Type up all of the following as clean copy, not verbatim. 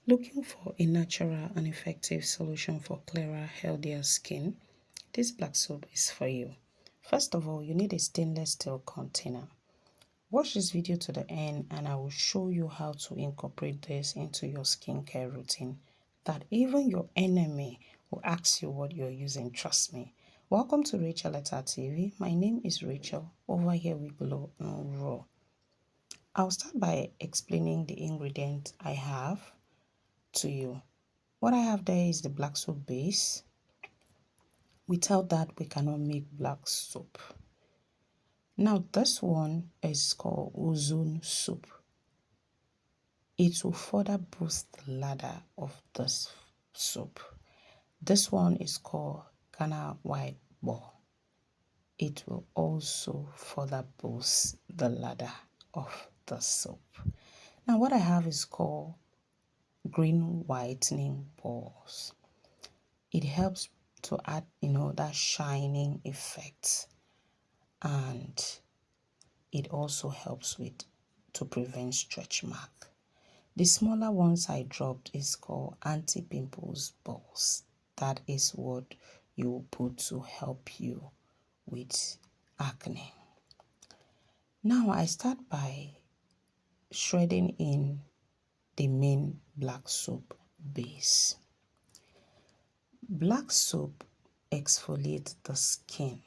Looking for a natural and effective solution for clearer, healthier skin? This black soap is for you. First of all, you need a stainless steel container. Watch this video to the end and I will show you how to incorporate this into your skincare routine that even your enemy will ask you what you're using, trust me. Welcome to Rachel Etta TV. My name is Rachel. Over here we glow and raw. I'll start by explaining the ingredients I have to you. What I have there is the black soap base. Without that, we cannot make black soap. Now, this one is called ozone soap. It will further boost the ladder of this soap. This one is called Ghana white ball. It will also further boost the ladder of the soap. Now, what I have is called green whitening balls. It helps to add, that shining effect, and it also helps with to prevent stretch mark. The smaller ones I dropped is called anti-pimples balls. That is what you will put to help you with acne. Now I start by shredding in the main black soap base. Black soap exfoliates the skin.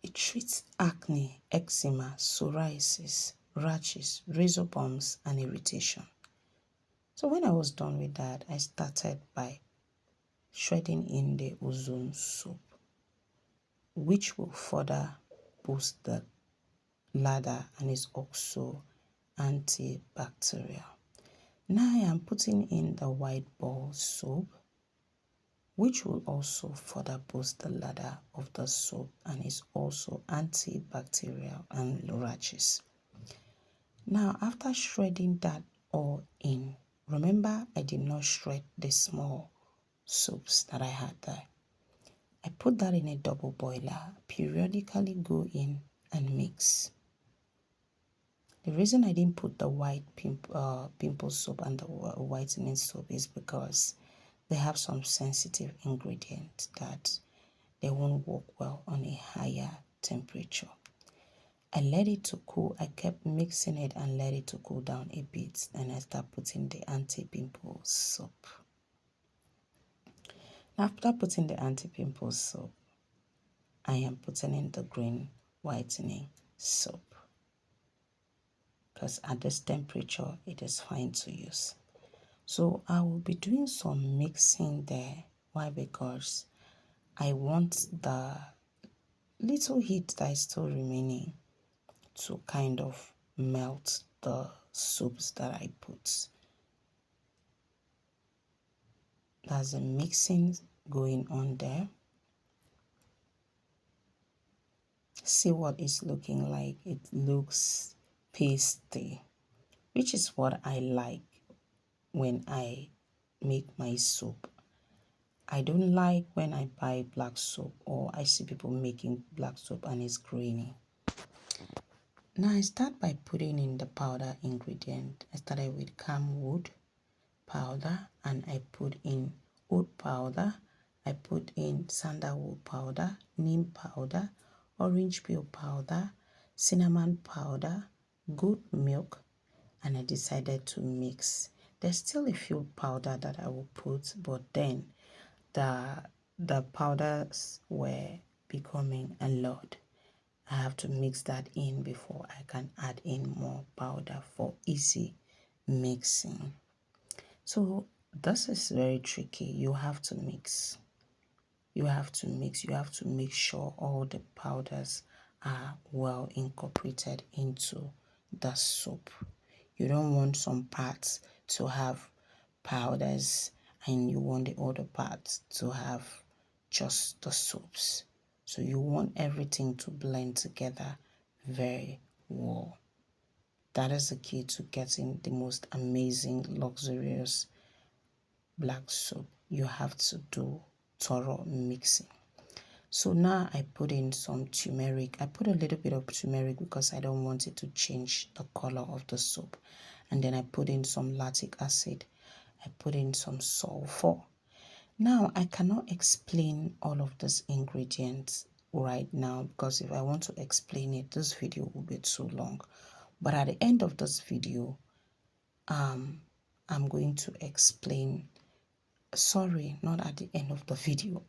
It treats acne, eczema, psoriasis, rashes, razor bumps, and irritation. So when I was done with that, I started by shredding in the ozone soap, which will further boost the ladder and is also antibacterial. Now I am putting in the white ball soap, which will also further boost the ladder of the soap and is also antibacterial and rashes. Now, after shredding that all in, remember I did not shred the small soaps that I had there. I put that in a double boiler, periodically go in and mix. The reason I didn't put the white pimple soap and the whitening soap is because they have some sensitive ingredients that they won't work well on a higher temperature. I let it to cool. I kept mixing it and let it to cool down a bit. And I start putting the anti-pimple soap. After putting the anti-pimple soap, I am putting in the green whitening soap. Because at this temperature, it is fine to use. So I will be doing some mixing there. Why? Because I want the little heat that is still remaining to kind of melt the soaps that I put. There's a mixing going on there. See what it's looking like. It looks pasty, which is what I like when I make my soap. I don't like when I buy black soap or I see people making black soap and it's grainy. Now I start by putting in the powder ingredient. I started with camwood powder and I put in oat powder. I put in sandalwood powder, neem powder, orange peel powder, cinnamon powder, goat milk, and I decided to mix. There's still a few powder that I will put, but then the powders were becoming a lot. I have to mix that in before I can add in more powder for easy mixing. So this is very tricky. You have to mix. You have to mix. You have to make sure all the powders are well incorporated into the soap. You don't want some parts to have powders and you want the other parts to have just the soaps. So you want everything to blend together very well. That is the key to getting the most amazing, luxurious black soap. You have to do thorough mixing. So now I put in some turmeric. I put a little bit of turmeric because I don't want it to change the color of the soap. and then I put in some lactic acid. I put in some sulfur. Now, I cannot explain all of these ingredients right now because if I want to explain it, this video will be too long. But at the end of this video, I'm going to explain, sorry, not at the end of the video,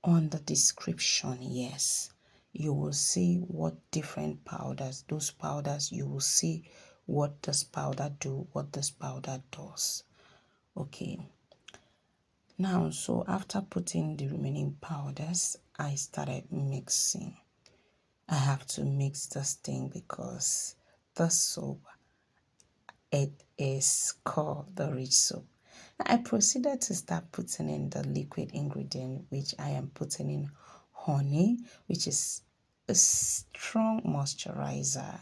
on the description, yes. You will see what different powders, those powders, you will see what this powder do, what this powder does. Okay. Now, so after putting the remaining powders, I started mixing. I have to mix this thing because the soap, it is called the rich soap. I proceeded to start putting in the liquid ingredient, which I am putting in honey, which is a strong moisturizer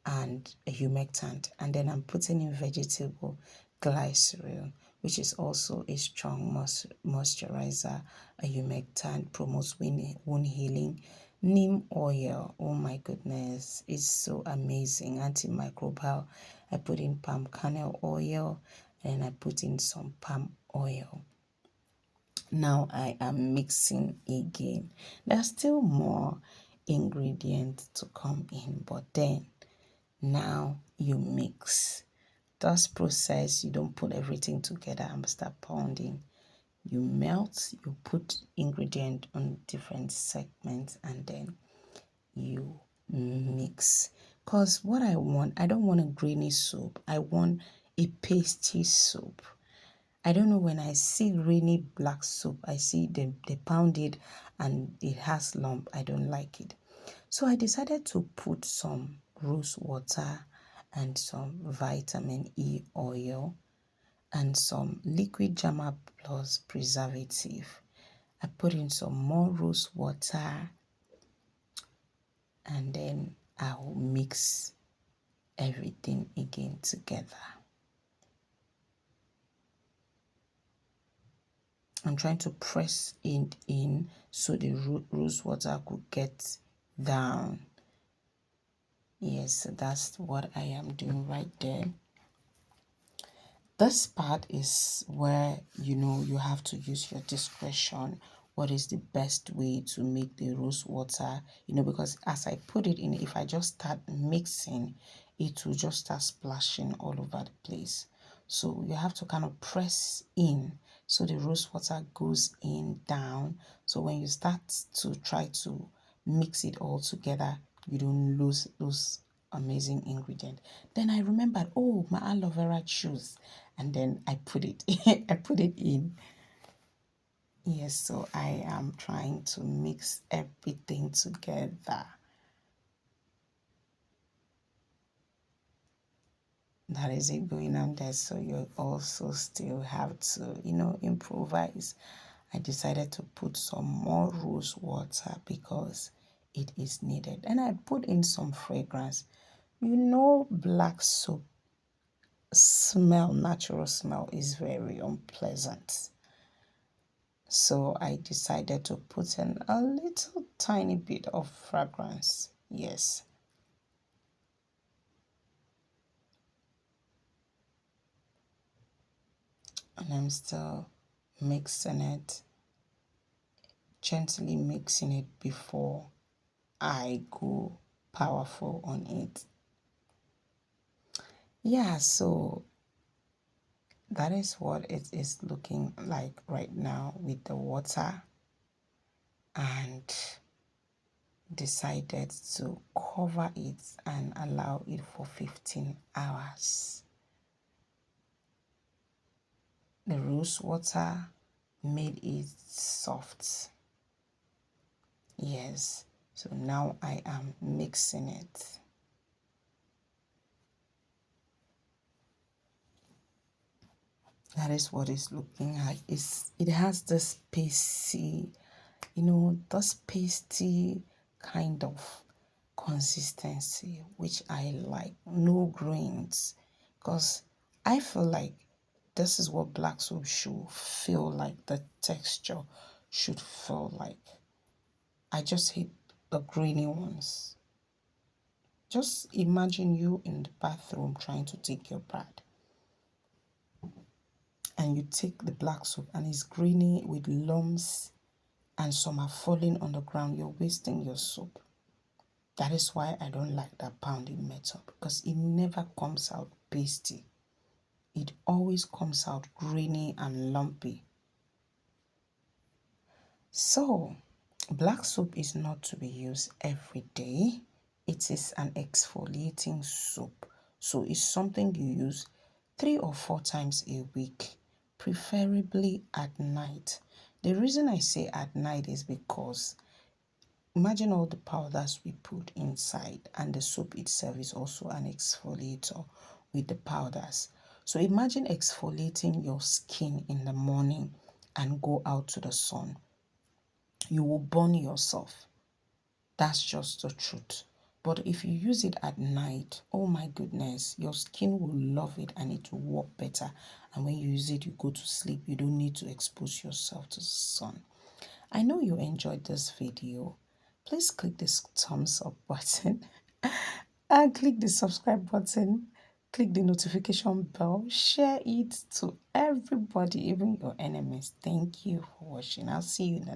and a humectant. And then I'm putting in vegetable glycerol, which is also a strong moisturizer, a humectant, promotes wound healing. Neem oil, oh my goodness, it's so amazing. Antimicrobial. I put in palm kernel oil and I put in some palm oil. Now I am mixing again. There's still more ingredients to come in, but then now you mix. This process, you don't put everything together and start pounding. You melt, you put ingredient on different segments, and then you mix. Because what I want, I don't want a grainy soup. I want a pasty soup. I don't know, when I see grainy black soup, I see they pound it and it has lump. I don't like it. So I decided to put some rose water and some vitamin E oil and some liquid Jama Plus preservative. I put in some more rose water and then I will mix everything again together. I'm trying to press it in so the rose water could get down. Yes, that's what I am doing right there. This part is where, you have to use your discretion. What is the best way to make the rose water, because as I put it in, if I just start mixing, it will just start splashing all over the place. So you have to kind of press in so the rose water goes in down. So when you start to try to mix it all together, you don't lose those amazing ingredient. Then I remembered, oh, my aloe vera juice, and then I put it I put it in. Yes, so I am trying to mix everything together. That is it going on there. So you also still have to, improvise. I decided to put some more rose water because it is needed. And I put in some fragrance. Black soap smell, natural smell, is very unpleasant. So I decided to put in a little tiny bit of fragrance. Yes. And I'm still mixing it, gently mixing it before I go powerful on it. Yeah, so that is what it is looking like right now with the water, and decided to cover it and allow it for 15 hours. The rose water made it soft. Yes, so now I am mixing it. That is what it's looking like. It has this pasty, this pasty kind of consistency, which I like. No grains, because I feel like this is what black soap should feel like. The texture should feel like. I just hate the grainy ones. Just imagine you in the bathroom trying to take your bath, and you take the black soap and it's grainy with lumps and some are falling on the ground. You're wasting your soap. That is why I don't like that pounding method, because it never comes out pasty. It always comes out grainy and lumpy. So, black soap is not to be used every day. It is an exfoliating soap. So, it's something you use 3 or 4 times a week, preferably at night. The reason I say at night is because imagine all the powders we put inside, and the soap itself is also an exfoliator with the powders. So imagine exfoliating your skin in the morning and go out to the sun. You will burn yourself. That's just the truth. But if you use it at night, oh my goodness, your skin will love it and it will work better. And when you use it, you go to sleep. You don't need to expose yourself to the sun. I know you enjoyed this video. Please click this thumbs up button and click the subscribe button. Click the notification bell. Share it to everybody, even your enemies. Thank you for watching. I'll see you in the